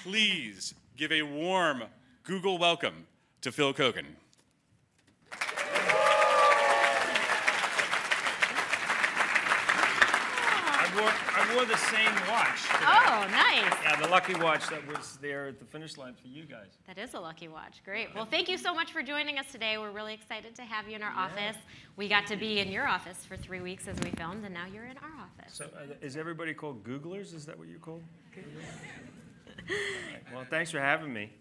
Please give a warm Google welcome to Phil Keoghan. I wore the same watch today. Oh, nice. Yeah, the lucky watch that was there at the finish line for you guys. That is a lucky watch. Great. Well, thank you so much for joining us today. We're really excited to have you in our office. We got to be in your office for 3 weeks as we filmed, and now you're in our office. So is everybody called Googlers? Is that what you're called? Right. Well, thanks for having me.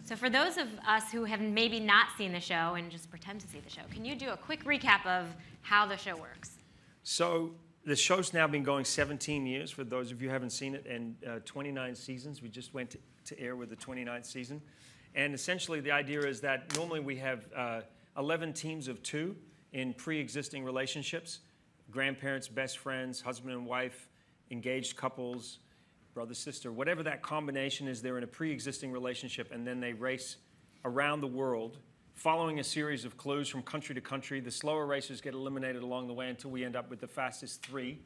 So for those of us who have maybe not seen the show and just pretend to see the show, can you do a quick recap of how the show works? So the show's now been going 17 years, for those of you who haven't seen it, and 29 seasons. We just went to air with the 29th season. And essentially the idea is that normally we have 11 teams of 2 in pre-existing relationships, grandparents, best friends, husband and wife, engaged couples, brother, sister, whatever that combination is, they're in a pre-existing relationship, and then they race around the world following a series of clues from country to country. The slower racers get eliminated along the way until we end up with the fastest three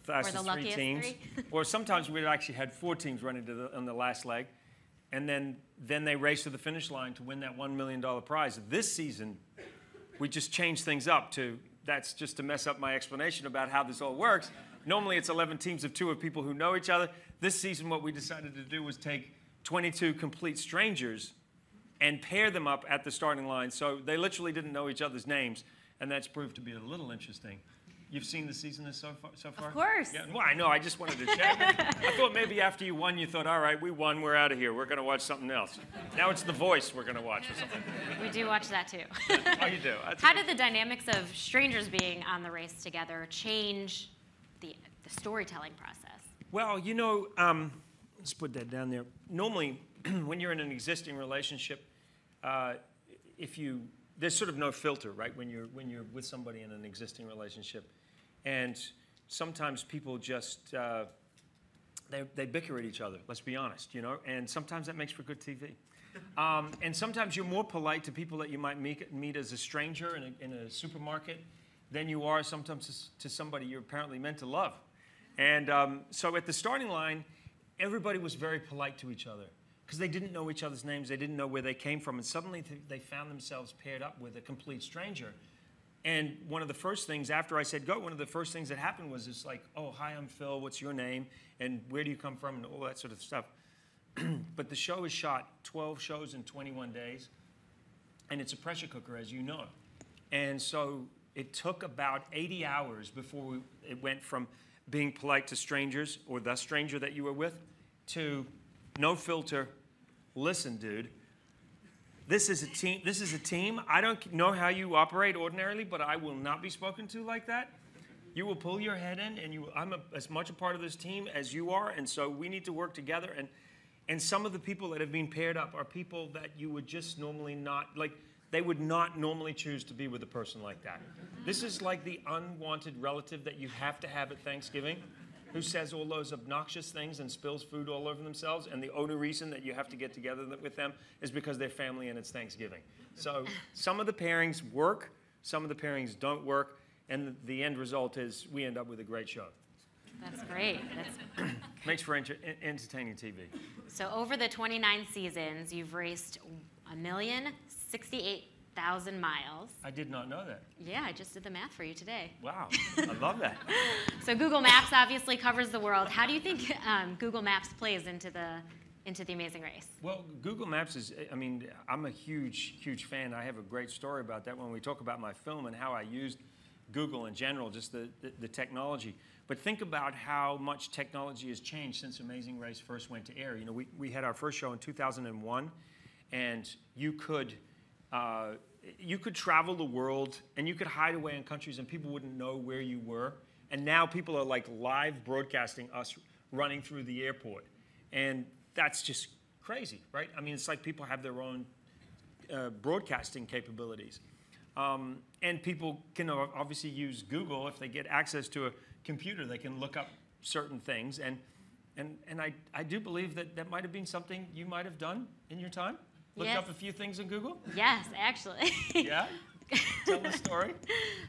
teams. Or sometimes we actually had 4 teams running on the last leg. And then they race to the finish line to win that $1 million prize. This season, we just changed things up to, that's just to mess up my explanation about how this all works. Normally it's 11 teams of 2 of people who know each other. This season what we decided to do was take 22 complete strangers and pair them up at the starting line. So they literally didn't know each other's names, and that's proved to be a little interesting. You've seen the season so far? Of course. Yeah, well, I know, I just wanted to check. I thought maybe after you won, you thought, all right, we won, we're out of here. We're gonna watch something else. Now it's The Voice we're gonna watch or something. We do watch that too. Oh, you do? How did the dynamics of strangers being on the race together change the storytelling process? Well, you know, let's put that down there. Normally, when you're in an existing relationship, there's sort of no filter, right? When you're with somebody in an existing relationship, and sometimes people just they bicker at each other. Let's be honest, you know. And sometimes that makes for good TV. And sometimes you're more polite to people that you might meet as a stranger in a supermarket than you are sometimes to somebody you're apparently meant to love. And so at the starting line, everybody was very polite to each other because they didn't know each other's names, they didn't know where they came from, and suddenly they found themselves paired up with a complete stranger. And one of the first things, after I said go, one of the first things that happened was just like, oh, hi, I'm Phil, what's your name, and where do you come from, and all that sort of stuff. But the show is shot 12 shows in 21 days, and it's a pressure cooker, as you know. And so it took about 80 hours before it went from being polite to strangers, or the stranger that you were with, to no filter. Listen, dude, this is a team. This is a team. I don't know how you operate ordinarily, but I will not be spoken to like that. You will pull your head in, and I'm as much a part of this team as you are, and so we need to work together. And some of the people that have been paired up are people that you would just normally not, like, they would not normally choose to be with a person like that. This is like the unwanted relative that you have to have at Thanksgiving, who says all those obnoxious things and spills food all over themselves, and the only reason that you have to get together with them is because they're family and it's Thanksgiving. So some of the pairings work, some of the pairings don't work, and the end result is we end up with a great show. That's great. Makes for entertaining TV. So over the 29 seasons, you've raced 1,068,000 miles. I did not know that. Yeah, I just did the math for you today. Wow, I love that. So Google Maps obviously covers the world. How do you think Google Maps plays into the Amazing Race? Well, Google Maps is, I mean, I'm a huge, huge fan. I have a great story about that when we talk about my film and how I used Google in general, just the technology. But think about how much technology has changed since Amazing Race first went to air. You know, we had our first show in 2001, and you could travel the world, and you could hide away in countries, and people wouldn't know where you were. And now people are like live broadcasting us running through the airport. And that's just crazy, right? I mean, it's like people have their own broadcasting capabilities. And people can obviously use Google. If they get access to a computer, they can look up certain things. And I do believe that might have been something you might have done in your time? Looked up a few things in Google? Yes, actually. Yeah? Tell the story.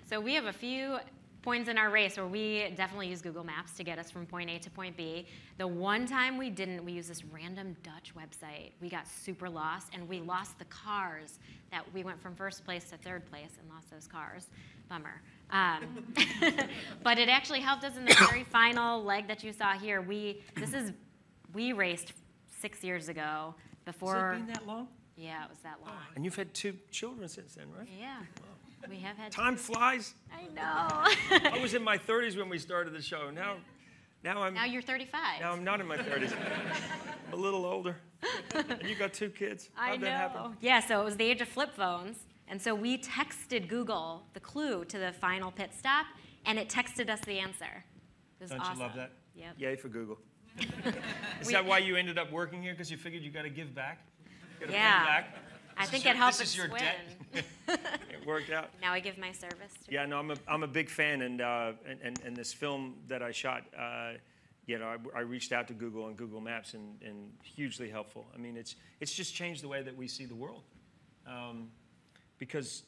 So we have a few points in our race where we definitely use Google Maps to get us from point A to point B. The one time we didn't, we used this random Dutch website. We got super lost, and we lost the cars. That we went from first place to third place and lost those cars. Bummer. But it actually helped us in the very final leg that you saw here. We raced 6 years ago. Before. Has it been that long? Yeah, it was that long. And you've had 2 children since then, right? Yeah. We have had. Time flies. I know. I was in my 30s when we started the show. Now I'm. Now you're 35. Now I'm not in my 30s. I'm a little older. And you got 2 kids. How'd that happen? Yeah, so it was the age of flip phones. And so we texted Google the clue to the final pit stop, and it texted us the answer. It was Don't awesome. you love that? Yep. Yay for Google. Is that why you ended up working here? Because you figured you got to give back? You gotta pay back? I think it helped us This is your win. debt. It worked out. Now I give my service to. Yeah, no, I'm a big fan, and this film that I shot, you know, I reached out to Google and Google Maps, and hugely helpful. I mean, it's just changed the way that we see the world, because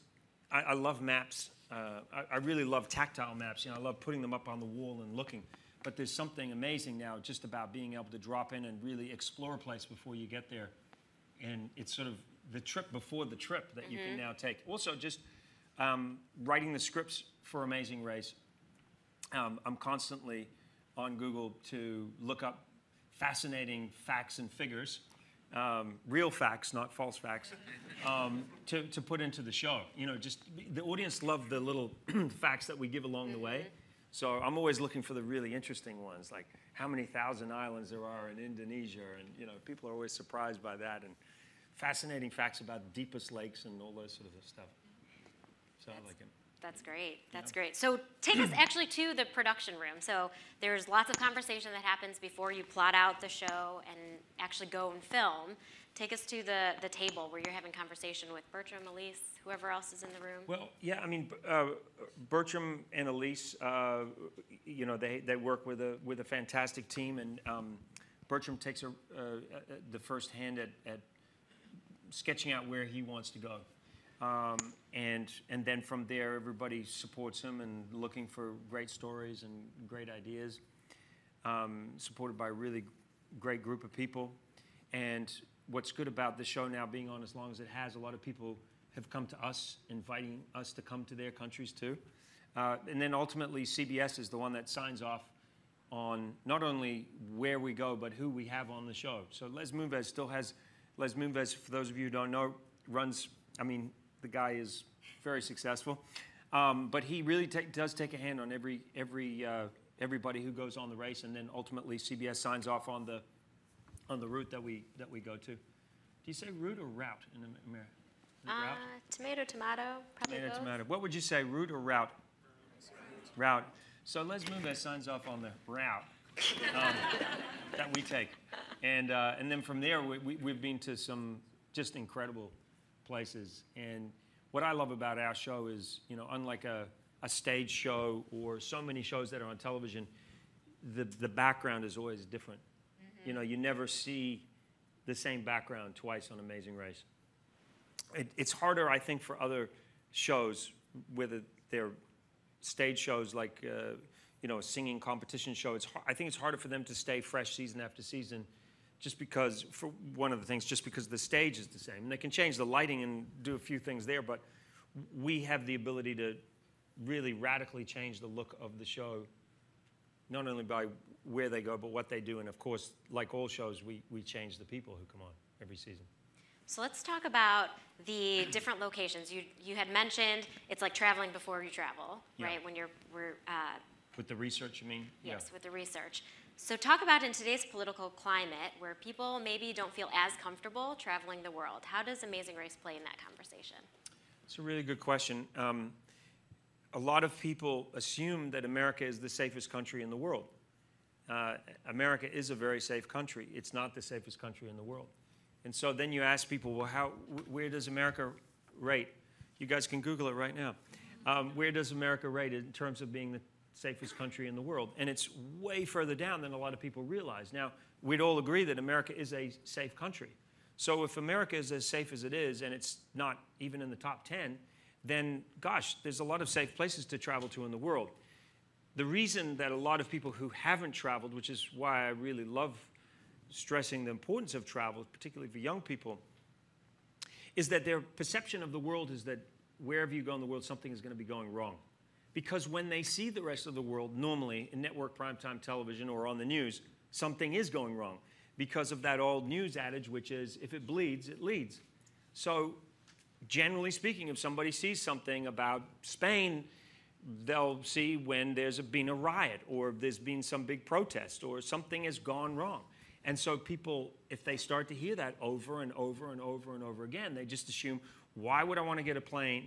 I love maps. I really love tactile maps. You know, I love putting them up on the wall and looking. But there's something amazing now just about being able to drop in and really explore a place before you get there, and it's sort of the trip before the trip that you can now take. Also, just writing the scripts for Amazing Race. I'm constantly on Google to look up fascinating facts and figures, real facts, not false facts, to put into the show. You know, just the audience love the little facts that we give along the way. So I'm always looking for the really interesting ones, like how many thousand islands there are in Indonesia, and you know, people are always surprised by that, and fascinating facts about the deepest lakes and all those sort of stuff. So I like it. That's great. That's great. So take us actually to the production room. So there's lots of conversation that happens before you plot out the show and actually go and film. Take us to the table where you're having conversation with Bertram, Elise, whoever else is in the room. Well, yeah, I mean, Bertram and Elise, you know, they work with a fantastic team, and Bertram takes the first hand at sketching out where he wants to go. And then from there, everybody supports him and looking for great stories and great ideas, supported by a really great group of people. And what's good about the show now being on as long as it has, a lot of people have come to us, inviting us to come to their countries too. And then ultimately, CBS is the one that signs off on not only where we go, but who we have on the show. So Les Moonves still has, Les Moonves, for those of you who don't know, runs, I mean, the guy is very successful, but he really does take a hand on everybody who goes on the race, and then ultimately CBS signs off on the route that we go to. Do you say route or route in America? Route? Tomato, probably tomato, both. tomato. What would you say, route or route? Route. So Les Moonves signs off on the route that we take, and then from there we've been to some just incredible places. And what I love about our show is, you know, unlike a stage show or so many shows that are on television, the background is always different. You know, you never see the same background twice on Amazing Race. It's harder, I think, for other shows, whether they're stage shows like, you know, a singing competition show. I think it's harder for them to stay fresh season after season, just because, for one of the things, just because the stage is the same. And they can change the lighting and do a few things there, but we have the ability to really radically change the look of the show, not only by where they go, but what they do. And of course, like all shows, we change the people who come on every season. So let's talk about the different locations. You had mentioned it's like traveling before you travel, right? When With the research, you mean? Yes, with the research. So talk about, in today's political climate, where people maybe don't feel as comfortable traveling the world, how does Amazing Race play in that conversation? It's a really good question. A lot of people assume that America is the safest country in the world. America is a very safe country. It's not the safest country in the world. And so then you ask people, well, where does America rate? You guys can Google it right now. Where does America rate in terms of being the safest country in the world? And it's way further down than a lot of people realize. Now, we'd all agree that America is a safe country. So if America is as safe as it is, and it's not even in the top 10, then, gosh, there's a lot of safe places to travel to in the world. the reason that a lot of people who haven't traveled, which is why I really love stressing the importance of travel, particularly for young people, is that their perception of the world is that wherever you go in the world, something is going to be going wrong. Because when they see the rest of the world, normally in network primetime television or on the news, something is going wrong because of that old news adage, which is, if it bleeds, it leads. So generally speaking, if somebody sees something about Spain, they'll see when there's been a riot or there's been some big protest or something has gone wrong. And so people, if they start to hear that over and over and over and over again, they just assume, why would I want to get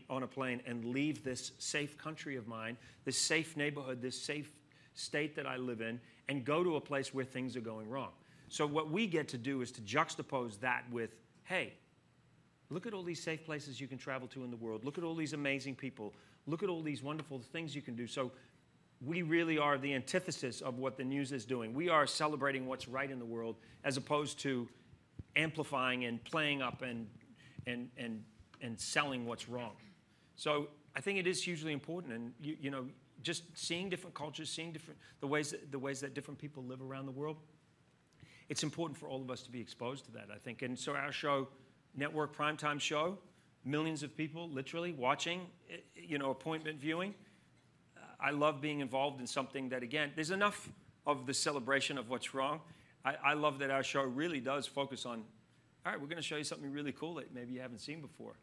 on a plane and leave this safe country of mine, this safe neighborhood, this safe state that I live in, and go to a place where things are going wrong? So what we get to do is to juxtapose that with, hey, look at all these safe places you can travel to in the world. Look at all these amazing people. Look at all these wonderful things you can do. So we really are the antithesis of what the news is doing. We are celebrating what's right in the world as opposed to amplifying and playing up and selling what's wrong. So I think it is hugely important, and you know, just seeing different cultures, seeing the ways that different people live around the world. It's important for all of us to be exposed to that, I think. And so our show, network primetime show, millions of people literally watching, you know, appointment viewing. I love being involved in something that, again, there's enough of the celebration of what's wrong. I love that our show really does focus on, all right, we're going to show you something really cool that maybe you haven't seen before.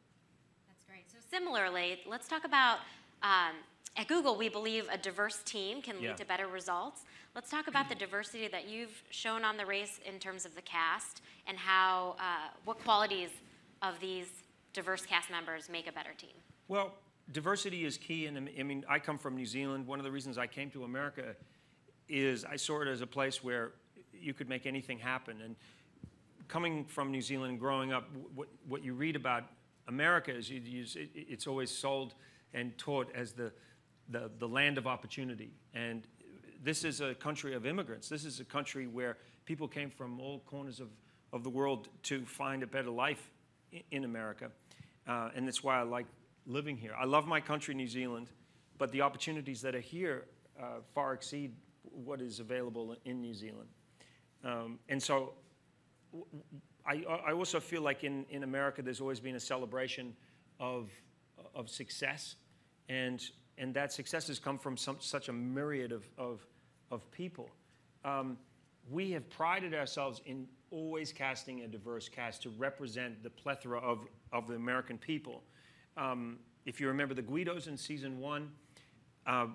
That's great. So similarly, let's talk about, at Google, we believe a diverse team can lead to better results. Let's talk about the diversity that you've shown on the race in terms of the cast and how, what qualities of these diverse cast members make a better team. Well, diversity is key, and I mean, I come from New Zealand. One of the reasons I came to America is I saw it as a place where you could make anything happen. And coming from New Zealand and growing up, what you read about America is it's always sold and taught as the land of opportunity. And this is a country of immigrants. This is a country where people came from all corners of the world to find a better life in America. And that's why I like living here. I love my country, New Zealand, but the opportunities that are here far exceed what is available in New Zealand. And so I also feel like in America there's always been a celebration of success, and that success has come from such a myriad of people. We have prided ourselves in always casting a diverse cast to represent the plethora of the American people. If you remember the Guidos in season 1,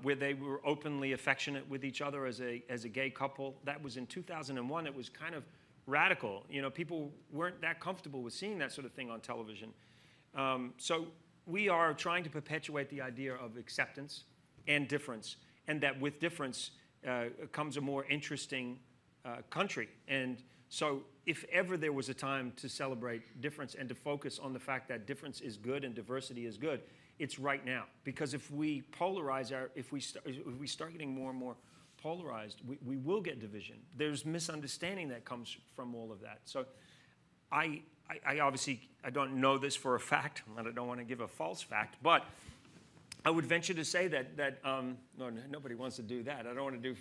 where they were openly affectionate with each other as a gay couple, that was in 2001. It was kind of radical. You know, people weren't that comfortable with seeing that sort of thing on television. So we are trying to perpetuate the idea of acceptance and difference, and that with difference comes a more interesting country. And so if ever there was a time to celebrate difference and to focus on the fact that difference is good and diversity is good, it's right now. Because if we polarize if we start getting more and more polarized, we will get division. There's misunderstanding that comes from all of that. So I obviously, I don't know this for a fact, and I don't want to give a false fact, but I would venture to say that no, nobody wants to do that. I don't want to do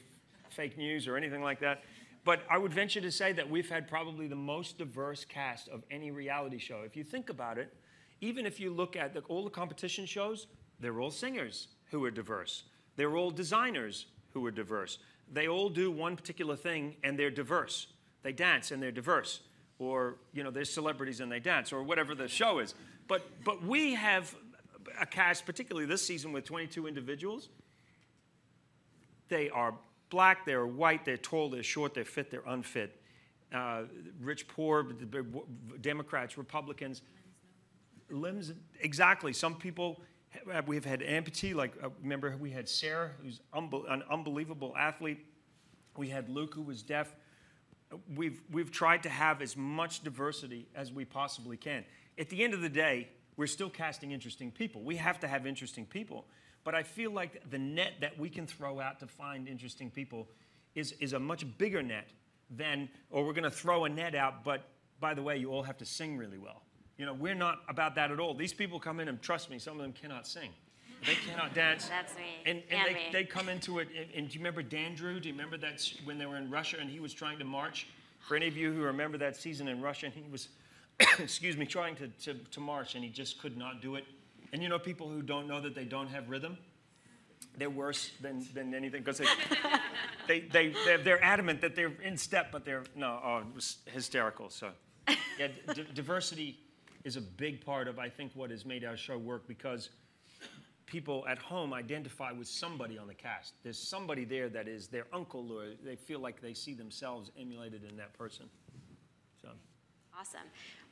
fake news or anything like that. But I would venture to say that we've had probably the most diverse cast of any reality show. If you think about it, even if you look at all the competition shows, they're all singers who are diverse. They're all designers who are diverse. They all do one particular thing and they're diverse. They dance and they're diverse. Or, you know, they're celebrities and they dance, or whatever the show is. But we have a cast, particularly this season, with 22 individuals. They are black, they're white, they're tall, they're short, they're fit, they're unfit. Rich, poor, Democrats, Republicans. Limbs, exactly. Some people, we've had amputee, like, remember we had Sarah, who's an unbelievable athlete. We had Luke, who was deaf. We've tried to have as much diversity as we possibly can. At the end of the day, we're still casting interesting people. We have to have interesting people. But I feel like the net that we can throw out to find interesting people is a much bigger net than, or we're going to throw a net out, but by the way, you all have to sing really well. You know, we're not about that at all. These people come in and trust me, some of them cannot sing. They cannot dance. That's me. And me. they come into it. And do you remember Dan Drew? Do you remember that when they were in Russia and he was trying to march? For any of you who remember that season in Russia, and he was, excuse me, trying to march, and he just could not do it. And you know, people who don't know that they don't have rhythm, they're worse than anything because they're adamant that they're in step, but it was hysterical. So, yeah, diversity is a big part of, I think, what has made our show work because people at home identify with somebody on the cast. There's somebody there that is their uncle, or they feel like they see themselves emulated in that person. So. Awesome.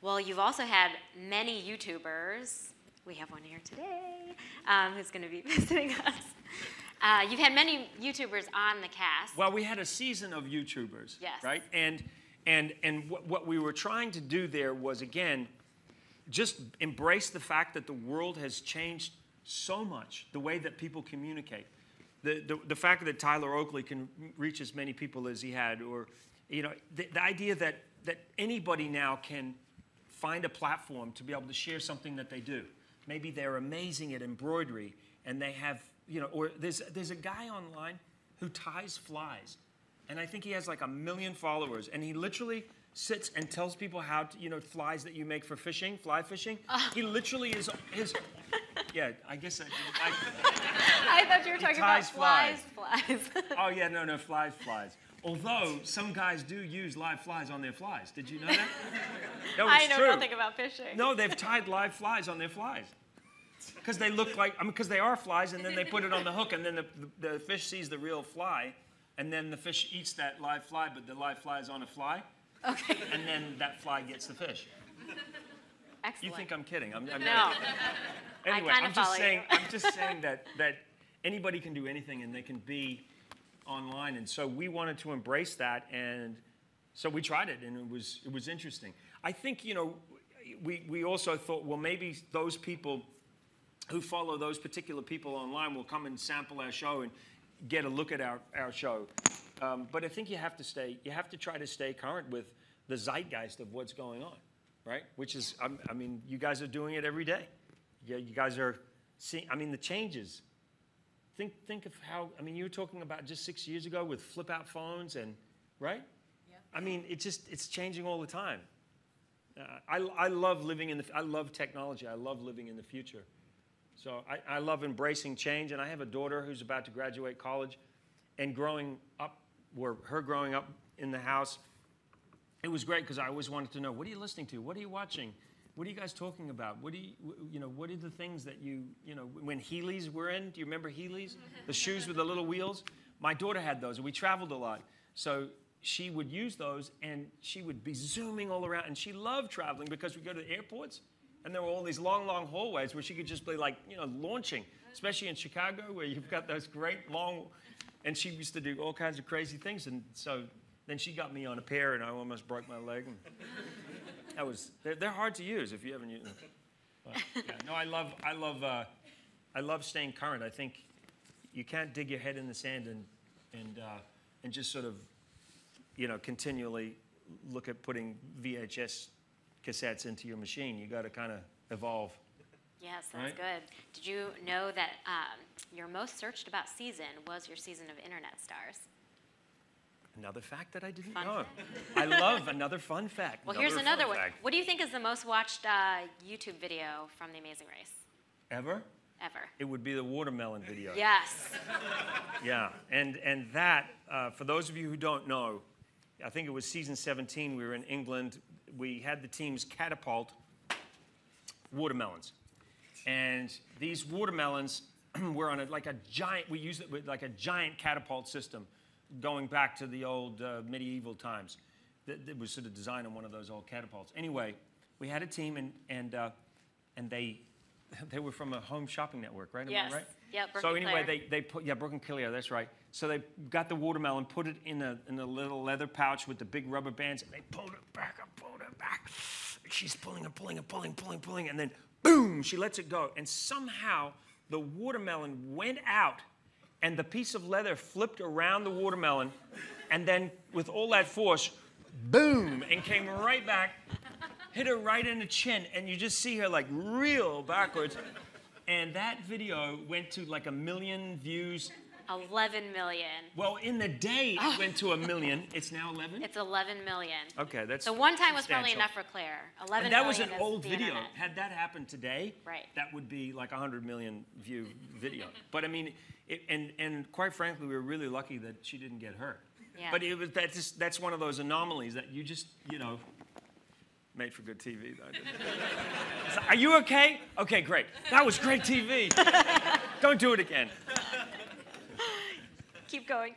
Well, you've also had many YouTubers. We have one here today who's going to be visiting us. You've had many YouTubers on the cast. Well, we had a season of YouTubers, yes. Right? And what we were trying to do there was, again, just embrace the fact that the world has changed so much, the way that people communicate. The fact that Tyler Oakley can reach as many people as he had, or, you know, the idea that anybody now can find a platform to be able to share something that they do. Maybe they're amazing at embroidery, and they have, you know, or there's a guy online who ties flies, and I think he has like 1 million followers, and he literally sits and tells people how to, you know, flies that you make for fishing, fly fishing. He literally is his. Yeah, I guess I thought you were talking about flies. Oh yeah, no, flies. Although some guys do use live flies on their flies. Did you know that? No, it's I know true. nothing about fishing. No, they've tied live flies on their flies. Because they look like, because they are flies, and then they put it on the hook, and then the fish sees the real fly, and then the fish eats that live fly, but the live fly is on a fly. Okay. And then that fly gets the fish. Excellent. You think I'm kidding? I'm no. Anyway, I'm just saying that anybody can do anything, and they can be online, and so we wanted to embrace that, and so we tried it, and it was interesting. I think, you know, we also thought, well, maybe those people who follow those particular people online will come and sample our show and get a look at our show. But I think you have to try to stay current with the zeitgeist of what's going on, right? Which is, I mean, you guys are doing it every day. Yeah, you guys are seeing, I mean, the changes. Think of how, I mean, you were talking about just 6 years ago with flip-out phones and, right? Yeah. I mean, it's changing all the time. I love living I love technology. I love living in the future. So I love embracing change, and I have a daughter who's about to graduate college, and growing up in the house, it was great because I always wanted to know, what are you listening to? What are you watching? What are you guys talking about? What are the things that you know, when Heelys were in, do you remember Heelys? The shoes with the little wheels? My daughter had those, and we traveled a lot. So she would use those, and she would be zooming all around, and she loved traveling because we go to the airports, and there were all these long, long hallways where she could just be like, you know, launching, especially in Chicago where you've got those great long, and she used to do all kinds of crazy things, and so then she got me on a pair, and I almost broke my leg. And they're hard to use if you haven't used them. But, yeah, no, I love staying current. I think you can't dig your head in the sand and just sort of, you know, continually look at putting VHS cassettes into your machine. You got to kind of evolve. Yes, that's right? good. Did you know that your most searched about season was your season of Internet Stars? Another fact that I didn't Fun know. fact. I love another fun fact. Well, here's another fun one. fact. What do you think is the most watched YouTube video from The Amazing Race? Ever? Ever. It would be the watermelon video. Yes. Yeah, and that, for those of you who don't know, I think it was season 17, we were in England. We had the teams catapult watermelons. And these watermelons were on like a giant, we used it with like a giant catapult system going back to the old medieval times. It was sort of designed on one of those old catapults. Anyway, we had a team, and they were from a home shopping network, right? Am I right? Yeah, So anyway, they put, yeah, Brook and Clear, that's right. So they got the watermelon, put it in a little leather pouch with the big rubber bands, and they pulled it back and pulled it back. She's pulling and pulling, and then boom, she lets it go. And somehow the watermelon went out, and the piece of leather flipped around the watermelon, and then with all that force, boom, and came right back, hit her right in the chin, and you just see her like reel backwards. And that video went to like 1 million views. 11 million. Well, in the day, it went to 1 million. It's now 11? It's 11 million. Okay, that's So one time was probably substantial. enough for Claire. 11 And that was million an is old the video. internet. Had that happened today, Right. that would be like a 100 million view video. But I mean, and quite frankly, we were really lucky that she didn't get hurt. Yeah. But that's one of those anomalies that you just, made for good TV. Though, didn't it? It's like, are you okay? Okay, great. That was great TV. Don't do it again. Keep going,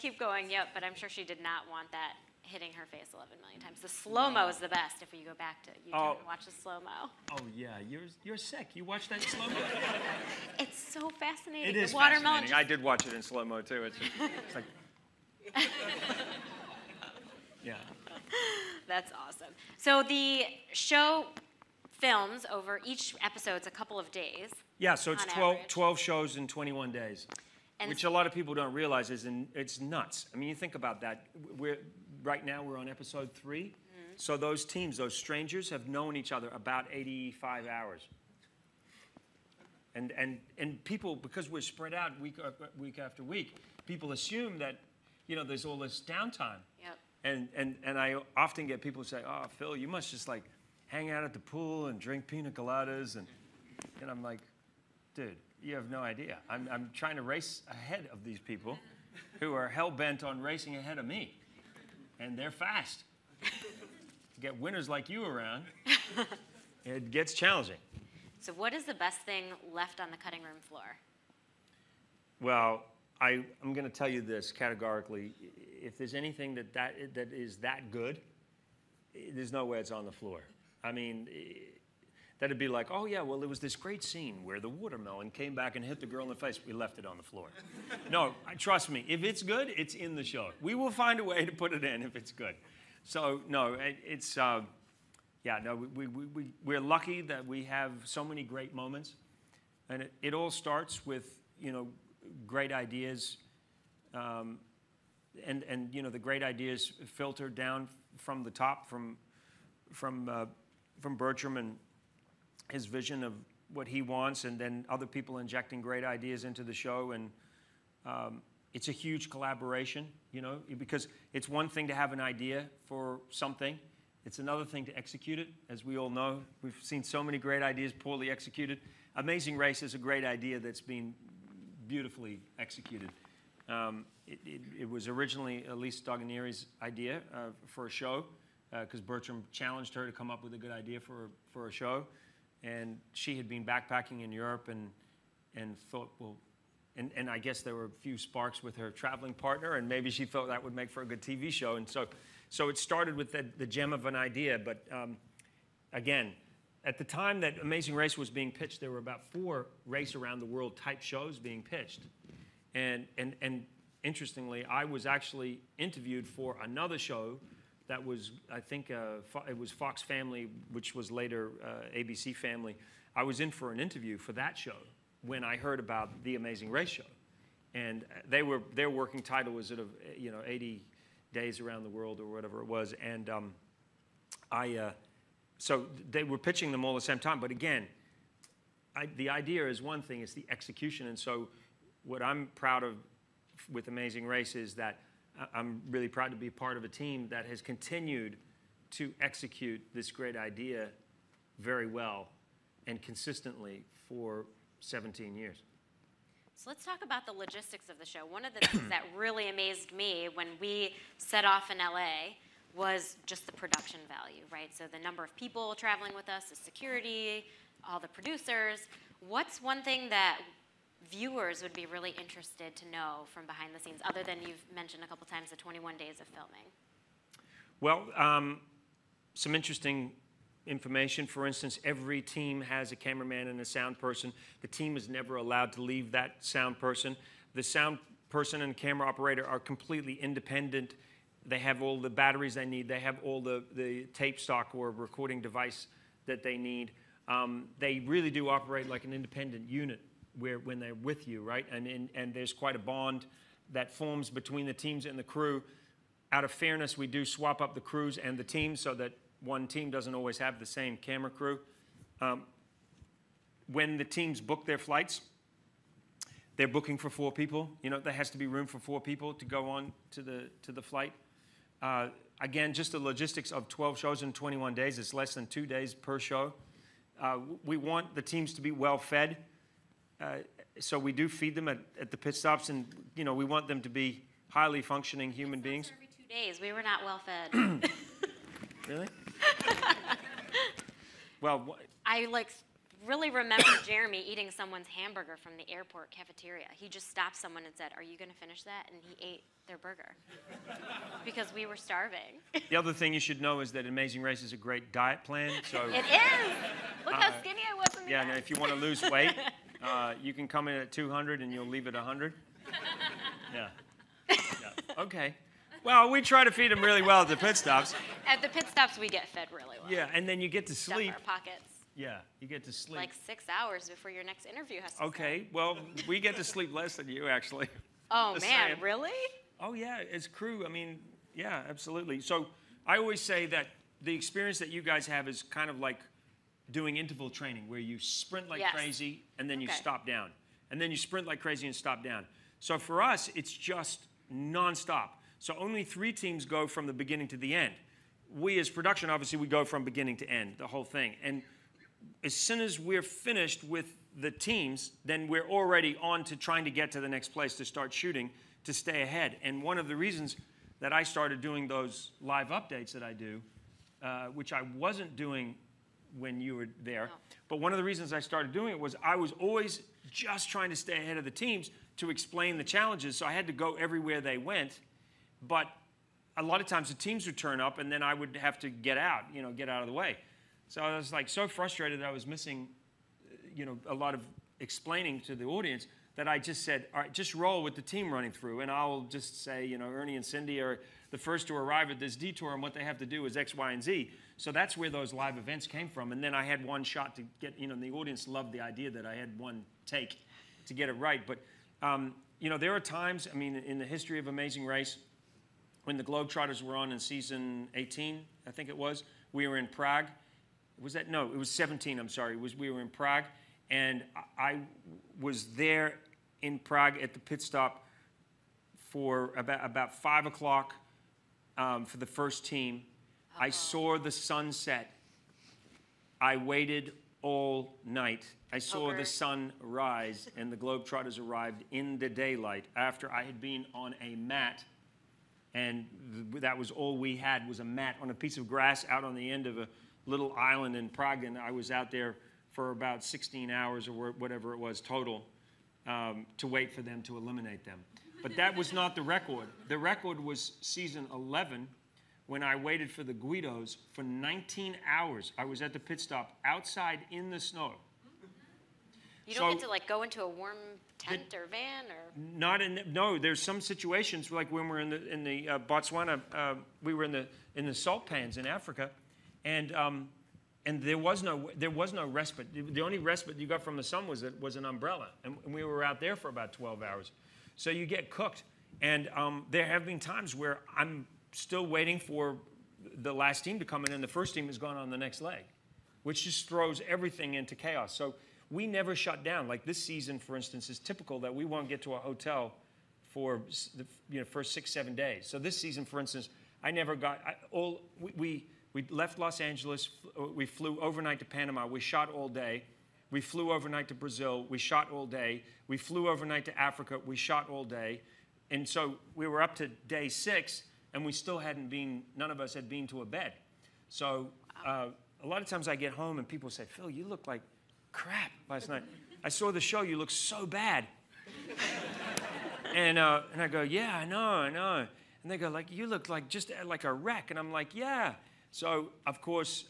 yep, but I'm sure she did not want that hitting her face 11 million times. The slow-mo is the best if you go back to YouTube and watch the slow-mo. Oh, yeah, you're sick. You watched that in slow-mo? It's so fascinating. It is the watermelon fascinating. I did watch it in slow-mo, too. It's like... Yeah. That's awesome. So the show films over each episode's a couple of days. Yeah, so it's on 12 shows in 21 days, And which a lot of people don't realize it's nuts. I mean, you think about that. Right now we're on episode 3. Mm-hmm. So those teams, those strangers, have known each other about 85 hours. And people, because we're spread out week after week, people assume that, there's all this downtime. Yep. And I often get people say, "Oh, Phil, you must just like hang out at the pool and drink pina coladas," and I'm like, "Dude, you have no idea. I'm trying to race ahead of these people who are hell bent on racing ahead of me, and they're fast. To get winners like you around, it gets challenging." So what is the best thing left on the cutting room floor? Well, I'm going to tell you this categorically. If there's anything that is that good, there's no way it's on the floor. I mean, that'd be like, oh, yeah, well, there was this great scene where the watermelon came back and hit the girl in the face. We left it on the floor. No, trust me. If it's good, it's in the show. We will find a way to put it in if it's good. So, no, it's, we're lucky that we have so many great moments. And it all starts with, great ideas. And the great ideas filter down from the top, from Bertram and his vision of what he wants, and then other people injecting great ideas into the show. And it's a huge collaboration, because it's one thing to have an idea for something. It's another thing to execute it. As we all know, we've seen so many great ideas poorly executed. Amazing Race is a great idea that's been beautifully executed. It was originally Elise Doganieri's idea for a show, because Bertram challenged her to come up with a good idea for a show. And she had been backpacking in Europe and thought, well, and I guess there were a few sparks with her traveling partner, and maybe she thought that would make for a good TV show. And so it started with the gem of an idea. But again, at the time that Amazing Race was being pitched, there were about 4 race around the world type shows being pitched. And interestingly, I was actually interviewed for another show that was, I think, it was Fox Family, which was later ABC Family. I was in for an interview for that show when I heard about the Amazing Race show. And their working title was 80 days around the world or whatever it was. And so they were pitching them all at the same time. But again, the idea is one thing, it's the execution. And so what I'm proud of with Amazing Race is that I'm really proud to be part of a team that has continued to execute this great idea very well and consistently for 17 years. So let's talk about the logistics of the show. One of the things that really amazed me when we set off in LA was just the production value, right? So the number of people traveling with us, the security, all the producers. What's one thing that viewers would be really interested to know from behind the scenes, other than you've mentioned a couple times the 21 days of filming? Well, some interesting information. For instance, every team has a cameraman and a sound person. The team is never allowed to leave that sound person. The sound person and camera operator are completely independent. They have all the batteries they need. They have all the tape stock or recording device that they need. They really do operate like an independent unit when they're with you, right? And there's quite a bond that forms between the teams and the crew. Out of fairness, we do swap up the crews and the teams so that one team doesn't always have the same camera crew. when the teams book their flights, they're booking for 4 people. You know, there has to be room for 4 people to go on to the flight. Again, just the logistics of 12 shows in 21 days. It's less than 2 days per show. We want the teams to be well fed. So we do feed them at the pit stops, and you know, we want them to be highly functioning human beings. Every 2 days, we were not well fed. Really? Well, I really remember Jeremy eating someone's hamburger from the airport cafeteria. He just stopped someone and said, "Are you going to finish that?" And he ate their burger because we were starving. the other thing you should know is that Amazing Race is a great diet plan. So It is. Look how skinny I was in the yeah, end. now if you want to lose weight, you can come in at 200 and you'll leave at 100. Yeah. Okay. Well, we try to feed them really well at the pit stops. At the pit stops, we get fed really well. Yeah, and then you get to Stuff sleep. our pockets. Yeah, you get to sleep. Like 6 hours before your next interview has to Okay, start. well, we get to sleep less than you, actually. Oh, Just man, saying. really? Oh, yeah, as crew, I mean, yeah, absolutely. So I always say that the experience that you guys have is kind of like doing interval training, where you sprint like Yes. crazy and then you Okay. stop down. And then you sprint like crazy and stop down. So for us, it's just nonstop. So only 3 teams go from the beginning to the end. We as production, obviously, we go from beginning to end, the whole thing. And as soon as we're finished with the teams, then we're already on to trying to get to the next place to start shooting to stay ahead. And one of the reasons that I started doing those live updates that I do, which I wasn't doing when you were there, No. but one of the reasons I started doing it was I was always just trying to stay ahead of the teams to explain the challenges, so I had to go everywhere they went. But a lot of times the teams would turn up and then I would have to get out of the way. So I was like so frustrated that I was missing, a lot of explaining to the audience that I just said, all right, just roll with the team running through, and I'll just say, Ernie and Cindy are the first to arrive at this detour, and what they have to do is X, Y, and Z. So that's where those live events came from. And then I had one shot to get, the audience loved the idea that I had one take to get it right. But, there are times, in the history of Amazing Race, when the Globetrotters were on in season 18, I think it was, we were in Prague. Was that? No, it was 17, I'm sorry. We were in Prague, and I was there in Prague at the pit stop for about 5 o'clock for the first team. I saw the sunset. I waited all night. I saw the sun rise, and the Globetrotters arrived in the daylight after I had been on a mat. And that was all we had, was a mat on a piece of grass out on the end of a little island in Prague. And I was out there for about 16 hours or whatever it was total to wait for them to eliminate them. But that was not the record. The record was season 11, when I waited for the Guidos for 19 hours. I was at the pit stop outside in the snow. You don't get to go into a warm tent or van or? No. There's some situations like when we're in the Botswana, we were in the salt pans in Africa, and there was no respite. The only respite you got from the sun was an umbrella, and we were out there for about 12 hours. So you get cooked, and there have been times where I'm still waiting for the last team to come in, and the first team has gone on the next leg, which just throws everything into chaos. So we never shut down. Like this season, for instance, is typical that we won't get to a hotel for the first 6-7 days. So this season, for instance, I never got we left Los Angeles. We flew overnight to Panama. We shot all day. We flew overnight to Brazil. We shot all day. We flew overnight to Africa. We shot all day. And so we were up to day 6, and we still none of us had been to a bed. So a lot of times I get home and people say, Phil, you look like crap last night. I saw the show, you look so bad. and I go, yeah, I know. And they go, you look just like a wreck. And I'm like, yeah. So, of course,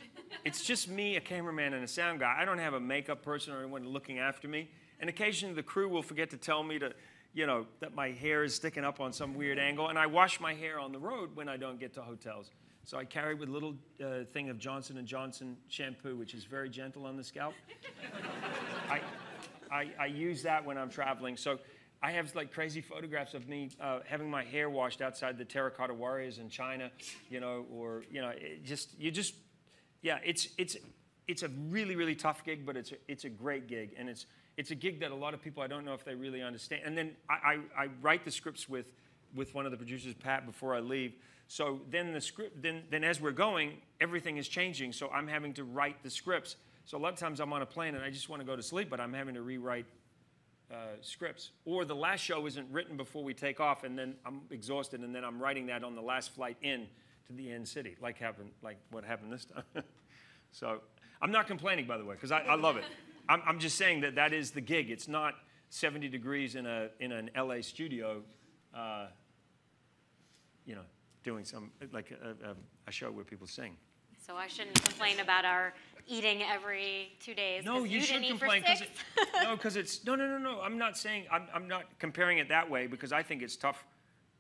it's just me, a cameraman, and a sound guy. I don't have a makeup person or anyone looking after me. And occasionally the crew will forget to tell me that my hair is sticking up on some weird angle. And I wash my hair on the road when I don't get to hotels. So I carry with a little thing of Johnson & Johnson shampoo, which is very gentle on the scalp. I use that when I'm traveling. So I have crazy photographs of me having my hair washed outside the Terracotta Warriors in China, it's it's a really, really tough gig, but it's a great gig, and it's a gig that a lot of people, I don't know if they really understand. And then I write the scripts with one of the producers, Pat, before I leave. So then the script, then as we're going, everything is changing. So I'm having to write the scripts. So a lot of times I'm on a plane and I just want to go to sleep, but I'm having to rewrite scripts. Or the last show isn't written before we take off, and then I'm exhausted, and then I'm writing that on the last flight in to the end city, like what happened this time. So I'm not complaining, by the way, because I love it. I'm just saying that is the gig. It's not 70 degrees in an LA studio, you know, doing some like a show where people sing. So I shouldn't complain about our eating every 2 days. No, you should complain because it's no. I'm not saying I'm not comparing it that way because I think it's tough.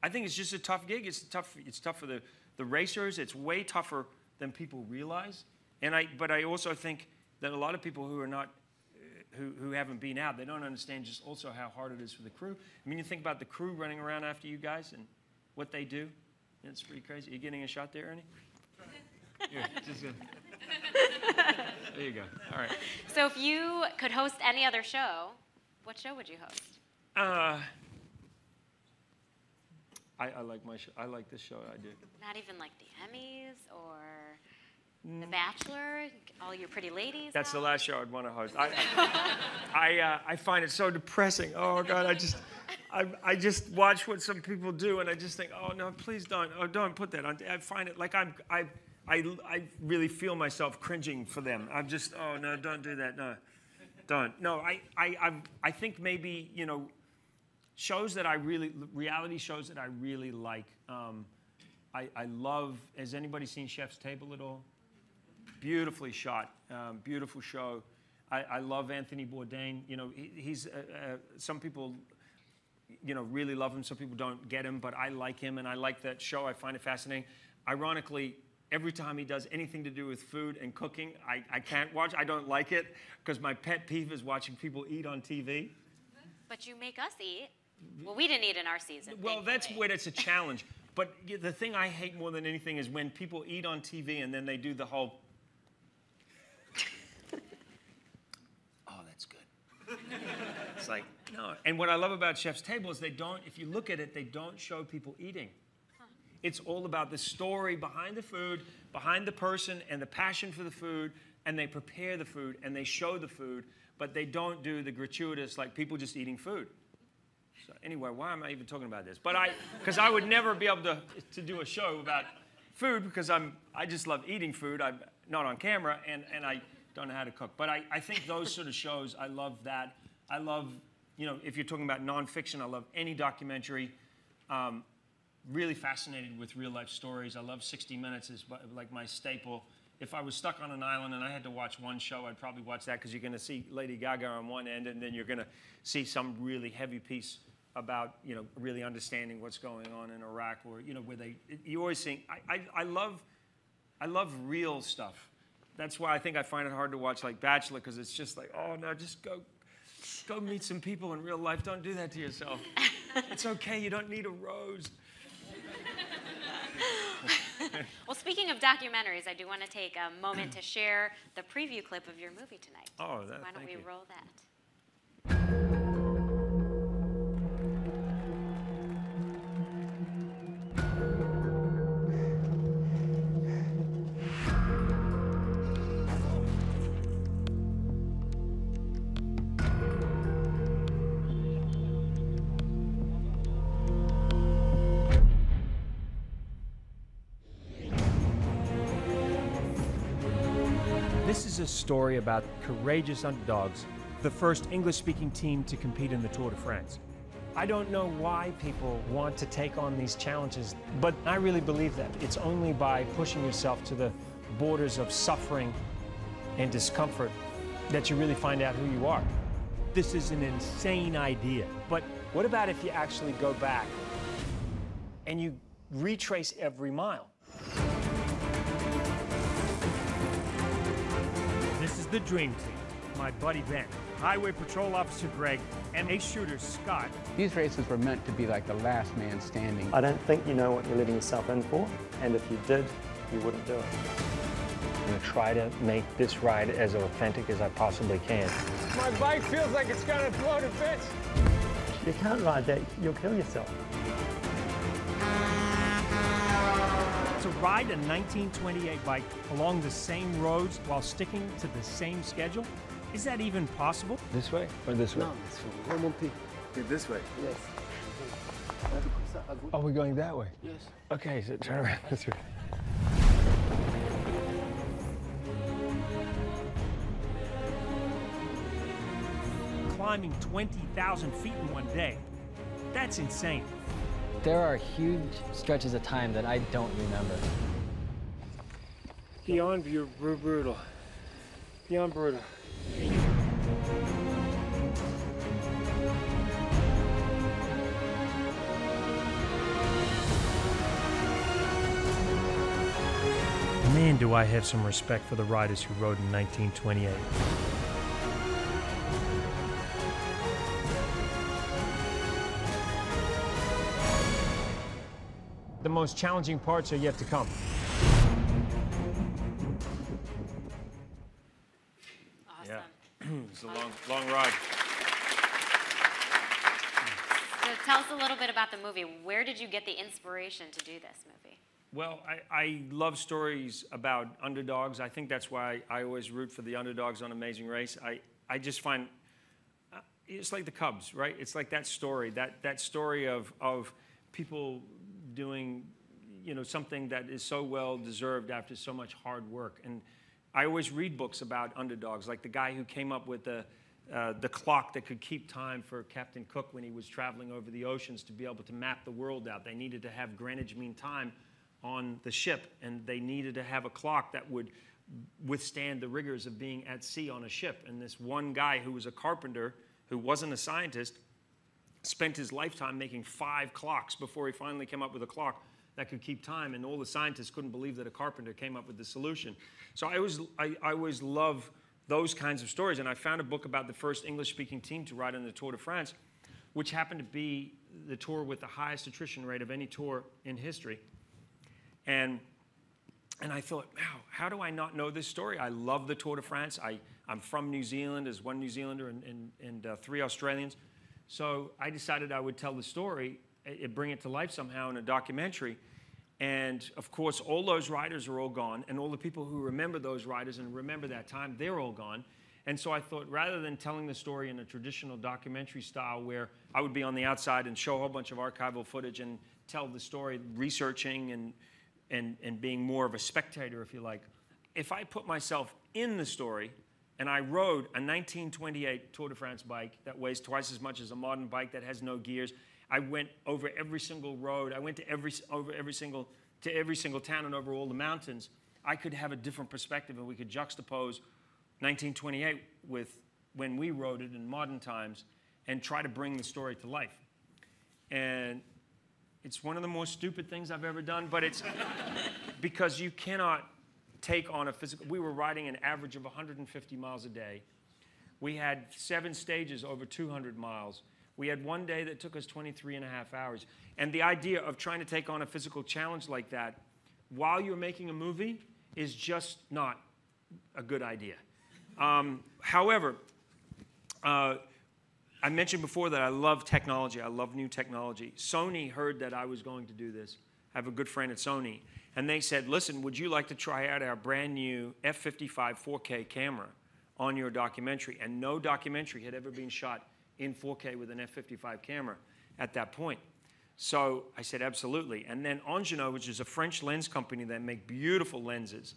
I think it's just a tough gig. It's tough for the racers. It's way tougher than people realize. But I also think that a lot of people who are not who haven't been out, they don't understand just also how hard it is for the crew. I mean, you think about the crew running around after you guys and what they do. It's pretty crazy. Are you getting a shot there, Ernie? Here, there you go. All right. So if you could host any other show, what show would you host? I like my show. I like this show. I do. Not even like the Emmys or The Bachelor, all your pretty ladies. That's the last show I'd want to host. I find it so depressing. Oh God, I just watch what some people do, and I just think, oh no, please don't. Oh, don't put that on. I find it like I really feel myself cringing for them. I'm just, oh no, don't do that. No, don't. No, I think maybe, you know, reality shows that I really like. I love, has anybody seen Chef's Table at all? Beautifully shot, beautiful show. I love Anthony Bourdain. You know, he's, some people, you know, really love him. Some people don't get him, but I like him, and I like that show. I find it fascinating. Ironically, every time he does anything to do with food and cooking, I can't watch. I don't like it because my pet peeve is watching people eat on TV. But you make us eat. Well, we didn't eat in our season. Well, that's where it's a challenge. But the thing I hate more than anything is when people eat on TV and then they do the whole, oh, that's good. It's like, no. And what I love about Chef's Table is they don't, if you look at it, they don't show people eating. It's all about the story behind the food, behind the person, and the passion for the food, and they prepare the food, and they show the food, but they don't do the gratuitous, like people just eating food. So anyway, why am I even talking about this? But because I would never be able to do a show about food because I just love eating food. I'm not on camera, and I don't know how to cook. But I think those sort of shows, I love that. I love, you know, if you're talking about nonfiction, I love any documentary. Really fascinated with real life stories. I love 60 Minutes is like my staple. If I was stuck on an island and I had to watch one show, I'd probably watch that because you're going to see Lady Gaga on one end, and then you're going to see some really heavy piece about, you know, really understanding what's going on in Iraq, or, you know, where you always think, I love real stuff. That's why I think I find it hard to watch like Bachelor, because it's just like, oh no, just go meet some people in real life. Don't do that to yourself. It's okay, you don't need a rose. Well, speaking of documentaries, I do want to take a moment to share the preview clip of your movie tonight. Oh, why don't we roll that? This is a story about courageous underdogs, the first English-speaking team to compete in the Tour de France. I don't know why people want to take on these challenges, but I really believe that. It's only by pushing yourself to the borders of suffering and discomfort that you really find out who you are. This is an insane idea, but what about if you actually go back and you retrace every mile? This is the dream team. My buddy Ben, Highway Patrol Officer Greg, and ace shooter Scott. These races were meant to be like the last man standing. I don't think you know what you're letting yourself in for, and if you did, you wouldn't do it. I'm going to try to make this ride as authentic as I possibly can. My bike feels like it's gonna blow to bits. You can't ride that, you'll kill yourself. To ride a 1928 bike along the same roads while sticking to the same schedule, is that even possible? This way or this way? No, this way. One more This way. Yes. Oh, we're going that way? Yes. Okay, so turn around this way. Climbing 20,000 feet in one day. That's insane. There are huge stretches of time that I don't remember. Beyond brutal. Beyond brutal. Man, do I have some respect for the riders who rode in 1928. The most challenging parts are yet to come. Awesome. It's a long ride. So tell us a little bit about the movie. Where did you get the inspiration to do this movie? Well, I love stories about underdogs. I think that's why I always root for the underdogs on Amazing Race. I just find, it's like the Cubs, right? It's like that story, that story of people doing, you know, something that is so well deserved after so much hard work. And I always read books about underdogs, like the guy who came up with the clock that could keep time for Captain Cook when he was traveling over the oceans to be able to map the world out. They needed to have Greenwich Mean Time on the ship, and they needed to have a clock that would withstand the rigors of being at sea on a ship. And this one guy who was a carpenter, who wasn't a scientist, spent his lifetime making 5 clocks before he finally came up with a clock that could keep time, and all the scientists couldn't believe that a carpenter came up with the solution. So I always love those kinds of stories, and I found a book about the first English-speaking team to ride on the Tour de France, which happened to be the tour with the highest attrition rate of any tour in history. And I thought, wow, how do I not know this story? I love the Tour de France. I'm from New Zealand, as one New Zealander and 3 Australians. So I decided I would tell the story, bring it to life somehow in a documentary. And of course, all those riders are all gone, and all the people who remember those riders and remember that time, they're all gone. And so I thought, rather than telling the story in a traditional documentary style where I would be on the outside and show a whole bunch of archival footage and tell the story, researching and being more of a spectator, if you like, if I put myself in the story and I rode a 1928 Tour de France bike that weighs twice as much as a modern bike that has no gears, I went over every single road, I went to every single town and over all the mountains, I could have a different perspective, and we could juxtapose 1928 with when we rode it in modern times and try to bring the story to life. And it's one of the more stupid things I've ever done, but it's because you cannot take on a physical. We were riding an average of 150 miles a day. We had 7 stages over 200 miles. We had one day that took us 23.5 hours. And the idea of trying to take on a physical challenge like that while you're making a movie is just not a good idea. However, I mentioned before that I love technology. I love new technology. Sony heard that I was going to do this. I have a good friend at Sony. And they said, listen, would you like to try out our brand new F55 4K camera on your documentary? And no documentary had ever been shot in 4K with an F55 camera at that point. So I said, absolutely. And then Angino, which is a French lens company that make beautiful lenses,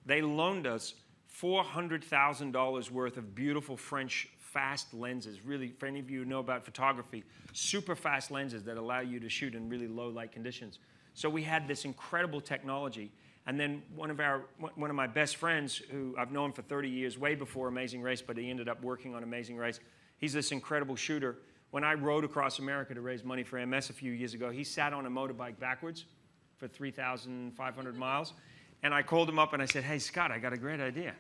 they loaned us $400,000 worth of beautiful French fast lenses. Really, for any of you who know about photography, super fast lenses that allow you to shoot in really low light conditions. So we had this incredible technology. And then one of my best friends, who I've known for 30 years, way before Amazing Race, but he ended up working on Amazing Race. He's this incredible shooter. When I rode across America to raise money for MS a few years ago, he sat on a motorbike backwards for 3,500 miles. And I called him up and I said, hey, Scott, I got a great idea.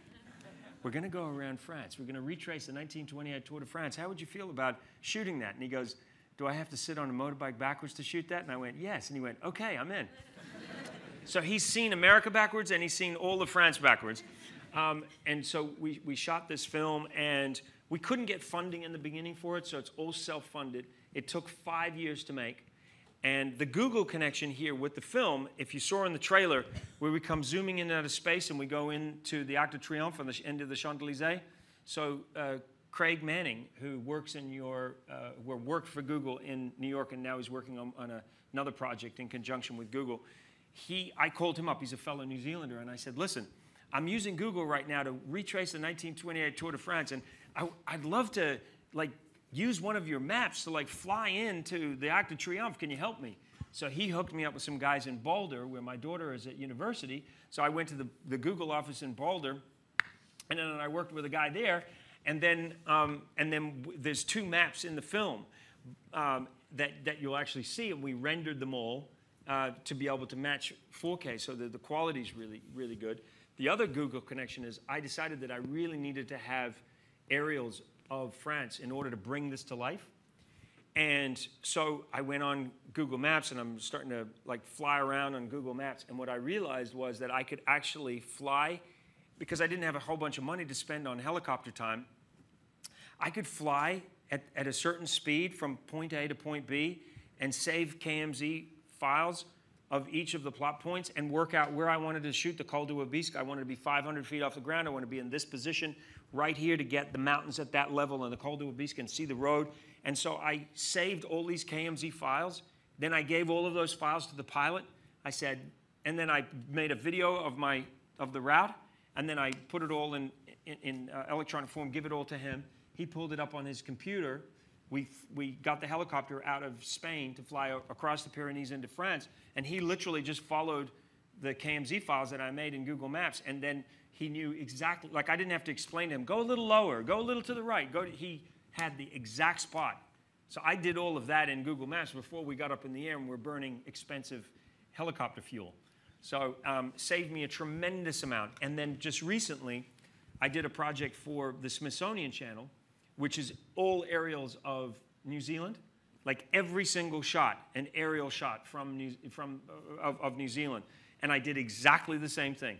We're going to go around France. We're going to retrace the 1928 Tour de France. How would you feel about shooting that? And he goes, do I have to sit on a motorbike backwards to shoot that? And I went, yes. And he went, okay, I'm in. So he's seen America backwards, and he's seen all of France backwards. And so we shot this film, and we couldn't get funding in the beginning for it, so it's all self-funded. It took 5 years to make. And the Google connection here with the film, if you saw in the trailer, where we come zooming in out of space and we go into the Arc de Triomphe on the end of the Champs-Élysées. So Craig Manning, who works in worked for Google in New York, and now he's working on another project in conjunction with Google. I called him up. He's a fellow New Zealander, and I said, listen, I'm using Google right now to retrace the 1928 Tour de France, and I'd love to use one of your maps to fly into the Arc de Triomphe. Can you help me? So he hooked me up with some guys in Boulder, where my daughter is at university. So I went to the Google office in Boulder, and then I worked with a guy there. And then there's 2 maps in the film that you'll actually see, and we rendered them all to be able to match 4K, so that the quality is really, really good. The other Google connection is I decided that I really needed to have aerials of France in order to bring this to life. And so I went on Google Maps, and I'm starting to fly around on Google Maps. And what I realized was that I could actually fly, because I didn't have a whole bunch of money to spend on helicopter time. I could fly at a certain speed from point A to point B and save KMZ files of each of the plot points and work out where I wanted to shoot the Col du Aubisque. I wanted to be 500 feet off the ground. I want to be in this position right here to get the mountains at that level and the Col du Aubisque and see the road. And so I saved all these KMZ files. Then I gave all of those files to the pilot. I said, and then I made a video of the route, and then I put it all in electronic form, give it all to him. He pulled it up on his computer. We got the helicopter out of Spain to fly across the Pyrenees into France, and he literally just followed the KMZ files that I made in Google Maps, and then he knew exactly, I didn't have to explain to him, go a little lower, go a little to the right. He had the exact spot. So I did all of that in Google Maps before we got up in the air and we're burning expensive helicopter fuel. So saved me a tremendous amount. And then just recently, I did a project for the Smithsonian Channel, which is all aerials of New Zealand, every single shot, an aerial shot of New Zealand. And I did exactly the same thing.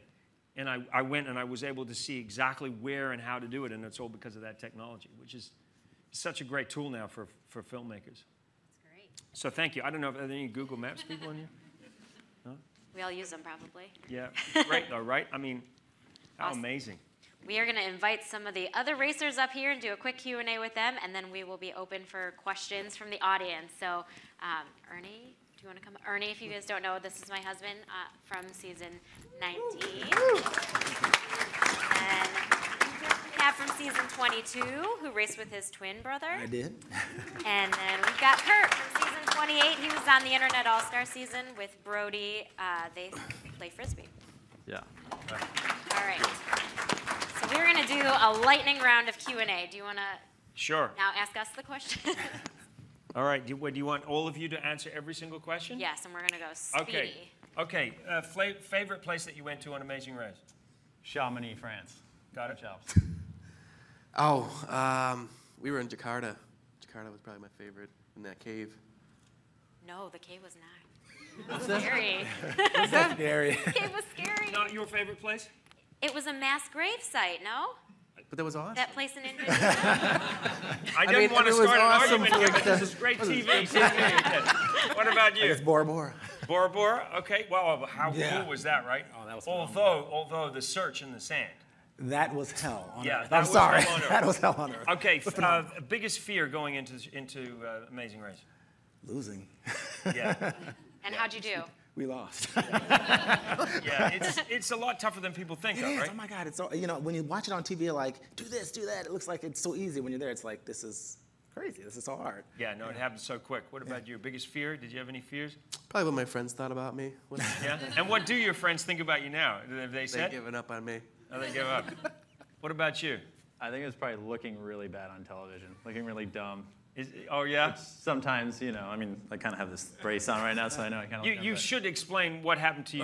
And I went and I was able to see exactly where and how to do it, and it's all because of that technology, which is such a great tool now for filmmakers. That's great. So thank you. I don't know if there are any Google Maps people in here? No? We all use them probably. Yeah, great though, right? I mean, how awesome. Amazing. We are going to invite some of the other racers up here and do a quick Q&A with them, and then we will be open for questions from the audience. So, Ernie, do you want to come? Ernie, if you guys don't know, this is my husband from season 19. And we have from season 22, who raced with his twin brother. I did. And then we've got Kurt from season 28. He was on the Internet All-Star season with Brody. They play Frisbee. Yeah. All right. So we're going to do a lightning round of Q&A. Do you want to Sure. now ask us the question? All right. Do you want all of you to answer every single question? Yes, and we're going to go speedy. Okay. Favorite place that you went to on Amazing Race? Chamonix, France. Got it. We were in Jakarta. Jakarta was probably my favorite, in that cave. No, the cave was not. Scary. Is that scary? The cave was scary. Not your favorite place? It was a mass grave site, no? But that was awesome. That place in India. I didn't want to start an argument here, but this is great TV. What about you? It's Bora Bora. Bora Bora? Okay. Well, how Yeah. cool was that, right? Oh, that was although the search in the sand. That was hell on Yeah, earth. that I'm was sorry. hell on earth. That was hell on earth. Okay. Biggest fear going into Amazing Race? Losing. Yeah. And how'd you do? We lost. Yeah, it's a lot tougher than people think, It though, is. right? Oh my God! It's so, when you watch it on TV, you're like, do this, do that. It looks like it's so easy. When you're there, it's like, this is crazy. This is so hard. Yeah, no, it happens so quick. What about your biggest fear? Did you have any fears? Probably what my friends thought about me. Yeah. And what do your friends think about you now? Have they They've said? given up on me. Oh, they give up. What about you? I think it was probably looking really bad on television, looking really dumb. Oh, yeah? Sometimes, I kind of have this brace on right now, so I know I kind of. You should explain what happened to you.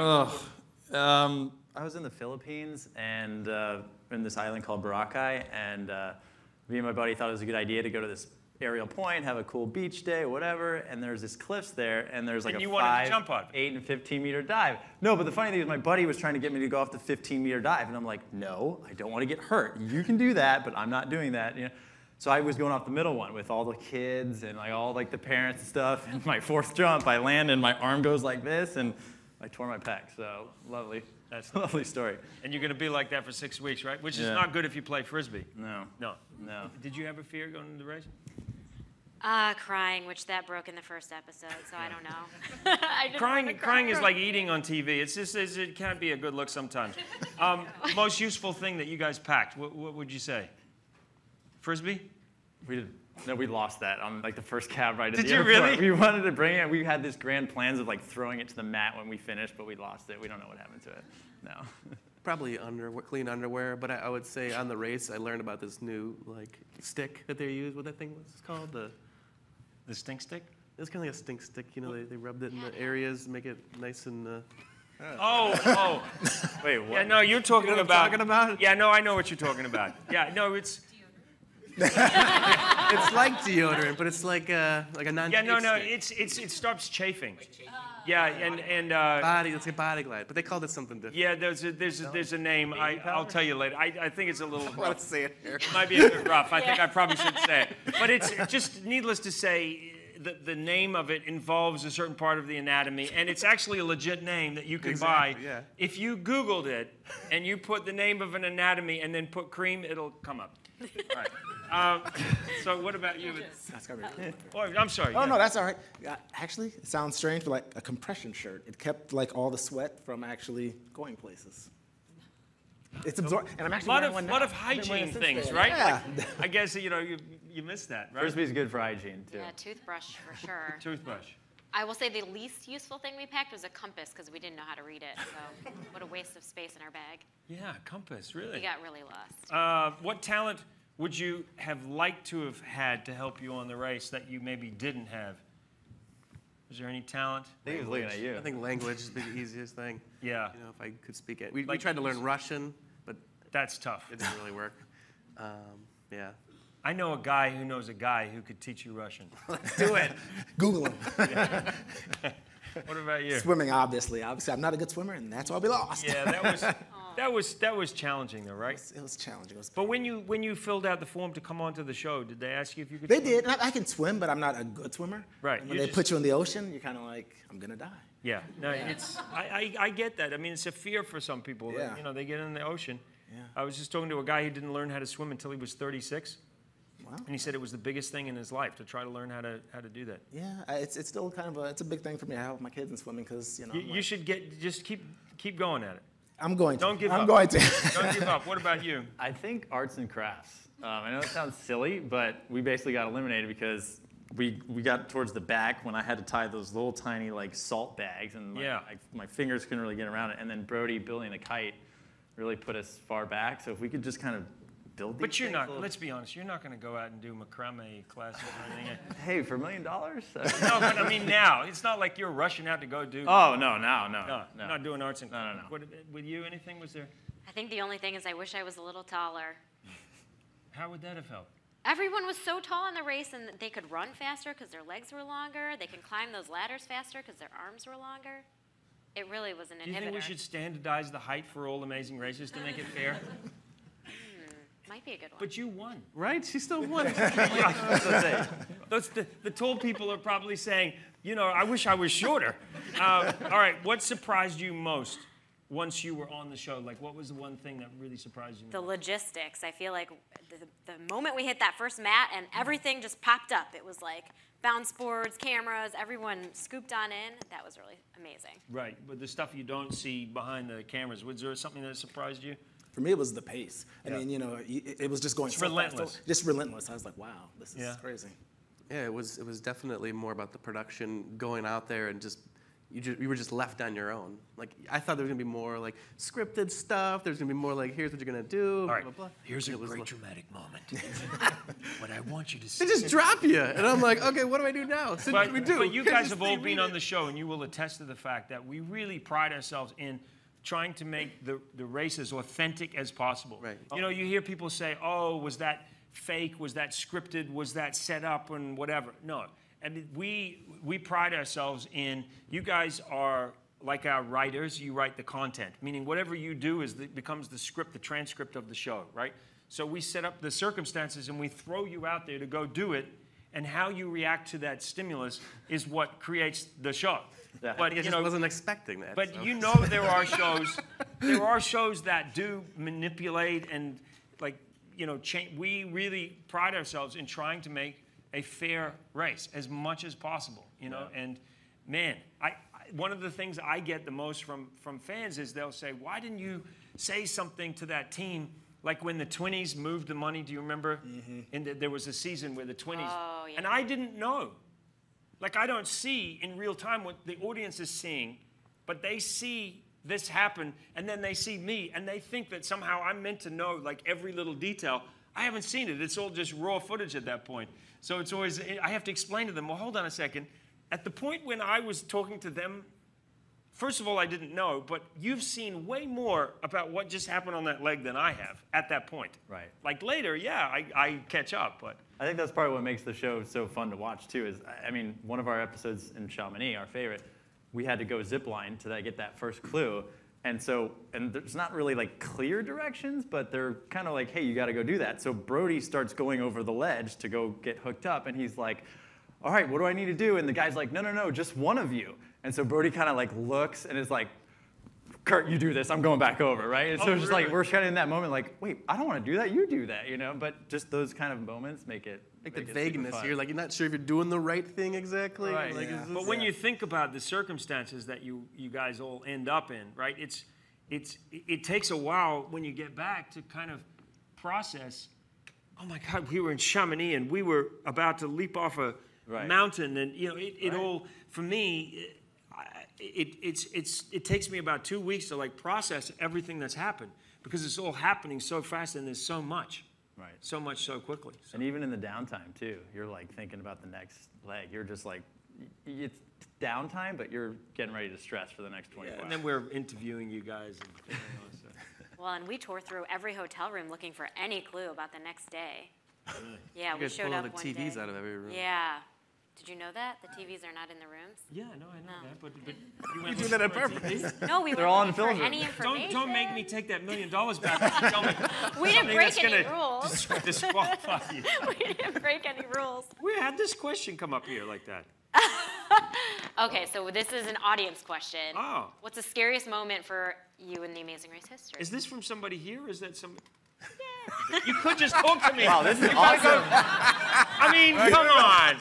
I was in the Philippines and in this island called Boracay, and me and my buddy thought it was a good idea to go to this aerial point, have a cool beach day, whatever, and there's this cliffs there, and there's like And a you wanted to 5, jump on it. 8, and 15-meter dive. No, but the funny thing is my buddy was trying to get me to go off the 15-meter dive, and I'm like, no, I don't want to get hurt. You can do that, but I'm not doing that. You know? So I was going off the middle one with all the kids and like all like the parents and stuff, and my 4th jump, I land and my arm goes like this, and I tore my pec, so lovely. That's a lovely story. And you're going to be like that for 6 weeks, right? Which is not good if you play Frisbee. No. No. No. Did you have a fear going into the race? Crying, which that broke in the first episode, so I don't know. I didn't wanna cry. Crying is like eating on TV. It's just, it can't be a good look sometimes. Most useful thing that you guys packed, what would you say? Frisbee? We lost that on like the first cab ride to Did the you airport. really? We wanted to bring it. We had this grand plans of like throwing it to the mat when we finished, but we lost it. We don't know what happened to it. No. Probably clean underwear, but I would say on the race I learned about this new like stick that they use. What that thing was called? The stink stick? It's kind of like a stink stick. You know, they rubbed it in the areas, make it nice and. Oh. Wait, what? Yeah, no, you're talking You know what about. I'm talking about? Yeah, no, I know what you're talking about. Yeah, no, it's. It's like deodorant, but it's like a non. Yeah, no, it stops chafing. Yeah, and Body, it's a body glide, but they called it something different. yeah, there's a name. I'll tell you later. I think it's a little rough. Let's say it here. It might be a bit rough. I think I probably should say it. But it's just needless to say, the name of it involves a certain part of the anatomy, and it's actually a legit name that you can buy. Yeah. If you Googled it and you put the name of an anatomy and then put cream, it'll come up. All right. So what about you? That's gotta be. Oh, I'm sorry. Oh yeah. no, that's all right. Actually, it sounds strange, but like a compression shirt. It kept like all the sweat from actually going places. It's absorbed, and I'm actually wearing one now. lot of I've been wearing hygiene it since things, then. right? Yeah. Like, I guess you missed that, right? Frisbee's good for hygiene too. Yeah, toothbrush for sure. Toothbrush. I will say the least useful thing we packed was a compass because we didn't know how to read it. So what a waste of space in our bag. Yeah, compass, really. We got really lost. What talent would you have liked to have had to help you on the race that you maybe didn't have? Is there any talent? I think he was looking at you. I think language is the easiest thing. Yeah. You know, if I could speak it. We Like- tried to learn Russian, but That's tough. it didn't really work. Yeah. I know a guy who knows a guy who could teach you Russian. Let's do it. Google them. What about you? Swimming, obviously. Obviously, I'm not a good swimmer, and that's why we lost. Yeah, that was challenging though, right? It was challenging. It was But when you filled out the form to come onto the show, did they ask you if you could? They swim? did. And I can swim, but I'm not a good swimmer. Right. And when You they just- put you in the ocean, you're kind of like, I'm gonna die. Yeah. No, it's I get that. I mean, it's a fear for some people. That, Yeah. you know, they get in the ocean. Yeah. I was just talking to a guy who didn't learn how to swim until he was 36. Wow. And he said it was the biggest thing in his life to try to learn how to do that. Yeah, it's still kind of it's a big thing for me to help my kids in swimming because you know. You should just keep going at it. I'm going to. Don't give up. I'm going to. Don't give up. What about you? I think arts and crafts. I know it sounds silly, but we basically got eliminated because we got towards the back when I had to tie those little tiny like salt bags, and Yeah. my fingers couldn't really get around it. And then Brody building the kite really put us far back. So if we could just kind of build these But you're things not. a little- Let's be honest. You're not going to go out and do macrame classes or anything. Hey, for $1 million? No, but I mean now. It's not like you're rushing out to go do. Oh no. No, not doing arts and. No. What, with you, anything was there? I think the only thing is I wish I was a little taller. How would that have helped? Everyone was so tall in the race, and they could run faster because their legs were longer. They can climb those ladders faster because their arms were longer. It really was an inhibitor. Do you think we should standardize the height for all amazing races to make it fair? Might be a good one. But you won. Right? She still won. The tall people are probably saying, you know, I wish I was shorter. All right, what surprised you most once you were on the show? Like, what was the one thing that really surprised you The most? logistics. I feel like the moment we hit that first mat and everything just popped up, it was like bounce boards, cameras, everyone scooped on in. That was really amazing. Right, but the stuff you don't see behind the cameras, was there something that surprised you? For me, it was the pace. I Yeah. mean, you know, it was just going It's so relentless. fast. Just relentless. I was like, wow, this is Yeah. crazy. Yeah, it was definitely more about the production, going out there and just you were just left on your own. Like I thought there was gonna be more like scripted stuff. There's gonna be more like here's what you're gonna do. All right, blah, blah, blah. here's a And it was great like- dramatic moment. What I want you to see. They just drop you, and I'm like, okay, what do I do now? So what do we do? But you Here's guys this have all thing, been read on it. the show, and you will attest to the fact that we really pride ourselves in trying to make the race as authentic as possible. Right. You know, you hear people say, oh, was that fake? Was that scripted? Was that set up and whatever? No. I mean, we pride ourselves in, you guys are like our writers, you write the content, meaning whatever you do becomes the script, the transcript of the show, right? So we set up the circumstances and we throw you out there to go do it, and how you react to that stimulus is what creates the show. Yeah, but I just wasn't expecting that. But so. you know there are shows that do manipulate and we really pride ourselves in trying to make a fair race as much as possible, and man, one of the things I get the most from fans is they'll say, why didn't you say something to that team? Like when the 20s moved the money, do you remember? Mm-hmm. And there was a season where the 20s, and I didn't know. Like I don't see in real time what the audience is seeing, but they see this happen, and then they see me, and they think that somehow I'm meant to know like every little detail. I haven't seen it. It's all just raw footage at that point. So it's always, I have to explain to them, well, hold on a second. At the point when I was talking to them, first of all, I didn't know, but you've seen way more about what just happened on that leg than I have at that point. Right. Like later, yeah, I catch up, but. I think that's part of what makes the show so fun to watch, too, is, I mean, one of our episodes in Chamonix, our favorite, we had to go zip line to get that first clue. And there's not really like clear directions, but they're kind of like, hey, you got to go do that. So Brody starts going over the ledge to go get hooked up, and he's like, all right, what do I need to do? And the guy's like, no, just one of you. And so Brody kind of like looks and is like, Kurt, you do this. I'm going back over, right? And so it's just like we're kind of in that moment, like, wait, I don't want to do that. You do that, But just those kind of moments make it like the vagueness here. Like you're not sure if you're doing the right thing exactly. Right. Like, yeah. But when you think about the circumstances that you guys all end up in, right? It takes a while when you get back to kind of process. Oh my God, we were in Chamonix and we were about to leap off a mountain, and it all for me. It takes me about 2 weeks to like process everything that's happened because it's all happening so fast and there's so much, so much so quickly. So. And even in the downtime too, you're like thinking about the next leg. You're just like, it's downtime, but you're getting ready to stress for the next 24 hours. And then we're interviewing you guys. And so. Well, and we tore through every hotel room looking for any clue about the next day. Yeah, you we showed up the one TVs day. out of every room. Yeah. Did you know that? The TVs are not in the rooms? Yeah, no, I know that, but you do that on purpose. No, we They're were all looking in for film. any information. Don't make me take that $1 million back and tell me we didn't break any gonna rules. Disqualify you. We didn't break any rules. We had this question come up here like that. Okay, so this is an audience question. Oh. What's the scariest moment for you in the Amazing Race history? Is this from somebody here, or is that somebody? Yeah. You could just talk to me. Wow, this is awesome. I mean, come on.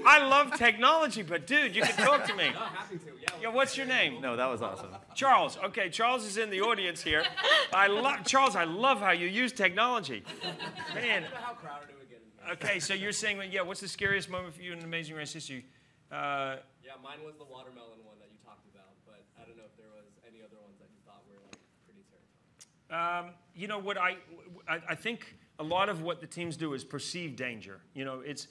I love technology, but dude, you can talk to me. No, happy to. Yeah, what's your name? No, that was awesome. Charles. Okay, Charles is in the audience here. Charles, I love how you use technology. Man. How crowded it would get in here. Okay, so you're saying, what's the scariest moment for you in Amazing Race history? Yeah, mine was the watermelon one that you talked about, but I don't know if there was any other ones that you thought were like pretty terrifying. You know what I think a lot of what the teams do is perceive danger. It's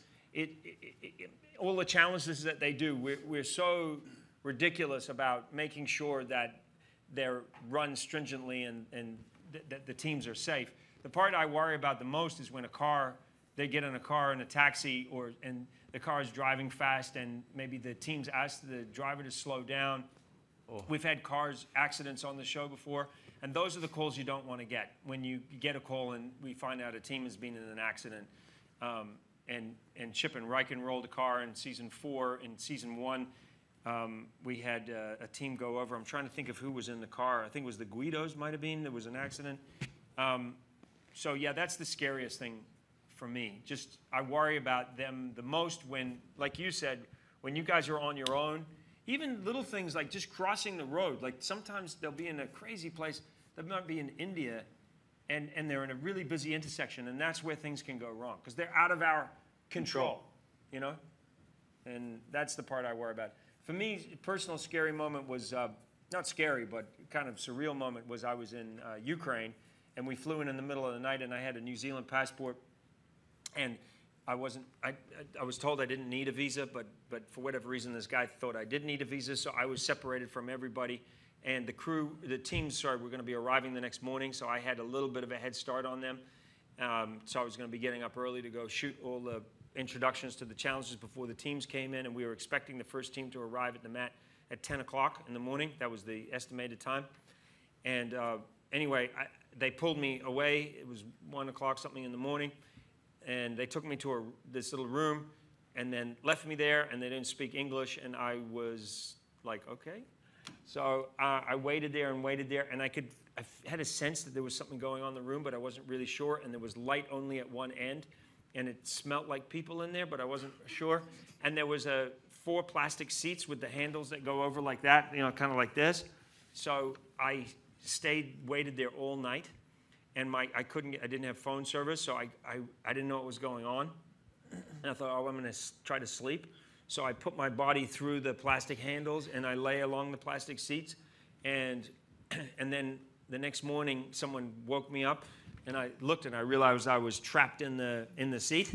all the challenges that they do. We're so ridiculous about making sure that they're run stringently and that the teams are safe. The part I worry about the most is when they get in a car in a taxi and the car is driving fast and maybe the teams ask the driver to slow down. Oh. We've had accidents on the show before, and those are the calls you don't want to get. When you get a call and we find out a team has been in an accident, and Chip and Riken rolled a car in season 4. In season 1, we had a team go over. I'm trying to think of who was in the car. I think it was the Guidos might have been. There was an accident. So yeah, that's the scariest thing for me. Just I worry about them the most when, like you said, when you guys are on your own. Even little things like just crossing the road. Like sometimes they'll be in a crazy place. They might be in India, and they're in a really busy intersection, and that's where things can go wrong because they're out of our control, And that's the part I worry about. For me, a personal scary moment was, not scary, but kind of surreal moment was I was in Ukraine, and we flew in the middle of the night, and I had a New Zealand passport, and I was told I didn't need a visa, but for whatever reason, this guy thought I did need a visa, so I was separated from everybody. And the team, were going to be arriving the next morning, so I had a little bit of a head start on them. So I was going to be getting up early to go shoot all the introductions to the challenges before the teams came in, and we were expecting the first team to arrive at the mat at 10 o'clock in the morning. That was the estimated time. And anyway, they pulled me away. It was 1 o'clock something in the morning, and they took me to this little room and then left me there, and they didn't speak English, and I was like, okay. So I waited there, and I had a sense that there was something going on in the room, but I wasn't really sure, and there was light only at one end, and it smelled like people in there, but I wasn't sure. And there was 4 plastic seats with the handles that go over like that, you know, kind of like this. So I waited there all night, and I didn't have phone service, so I didn't know what was going on. And I thought, oh, I'm going to try to sleep. So I put my body through the plastic handles, and I lay along the plastic seats. And then the next morning, someone woke me up, and I looked, and I realized I was trapped in the seat.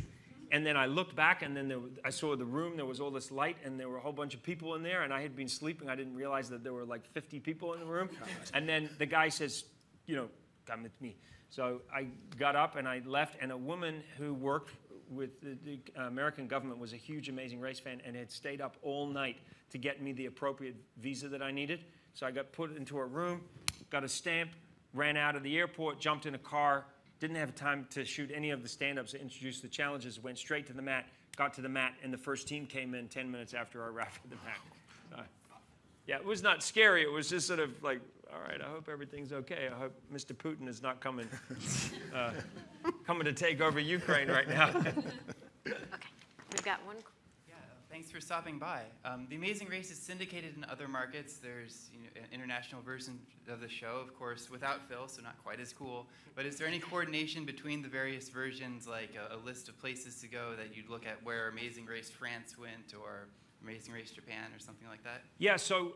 And then I looked back, and then I saw the room. There was all this light, and there were a whole bunch of people in there, and I had been sleeping. I didn't realize that there were like 50 people in the room. And then the guy says, you know, come with me. So I got up, and I left, and a woman who worked with the American government was a huge Amazing Race fan and had stayed up all night to get me the appropriate visa that I needed. So I got put into a room, got a stamp, ran out of the airport, jumped in a car, didn't have time to shoot any of the stand-ups, introduce the challenges, went straight to the mat, got to the mat, and the first team came in 10 minutes after I arrived at the mat. Yeah, it was not scary. It was just sort of like, all right, I hope everything's okay. I hope Mr. Putin is not coming to take over Ukraine right now. Okay, we've got one. Yeah, thanks for stopping by. The Amazing Race is syndicated in other markets. There's an international version of the show, of course, without Phil, so not quite as cool. But is there any coordination between the various versions, like a list of places to go that you'd look at where Amazing Race France went, or Amazing Race Japan, or something like that? Yeah, so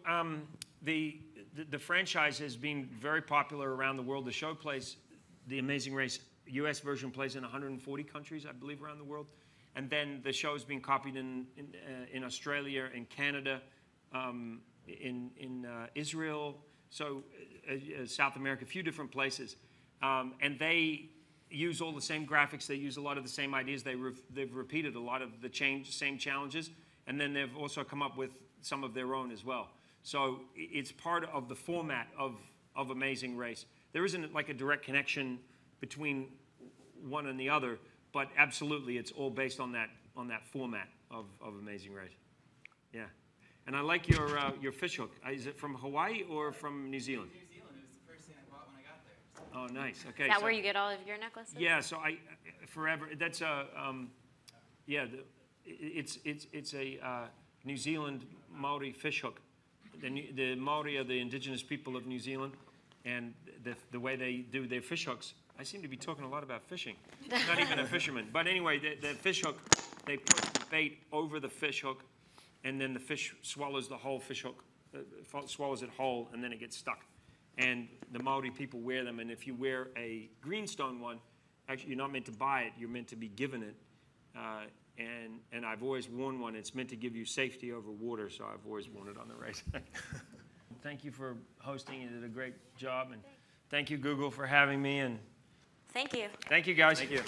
the franchise has been very popular around the world. The show plays, the Amazing Race US version plays in 140 countries, I believe, around the world. And then the show has been copied in Australia, in Canada, in Israel, so South America, a few different places. And they use all the same graphics. They use a lot of the same ideas. They've repeated a lot of the same challenges. And then they've also come up with some of their own as well. So it's part of the format of Amazing Race. There isn't like a direct connection between one and the other, but absolutely it's all based on that format of Amazing Race. Yeah. And I like your fish hook. Is it from Hawaii or from New Zealand? New Zealand. It was the first thing I bought when I got there. Oh, nice. Okay. Is that where you get all of your necklaces? Yeah. So forever. That's it's a New Zealand Maori fish hook. The Maori are the indigenous people of New Zealand, and the way they do their fish hooks. I seem to be talking a lot about fishing. Not even a fisherman. But anyway, the fish hook, they put the bait over the fish hook, and then the fish swallows the whole fish hook, swallows it whole, and then it gets stuck. And the Maori people wear them, and if you wear a greenstone one, actually you're not meant to buy it, you're meant to be given it. And I've always worn one. It's meant to give you safety over water, so I've always worn it on the race. Thank you for hosting. You did a great job, and thank you, Google, for having me. And thank you. Thank you, guys. Thank you.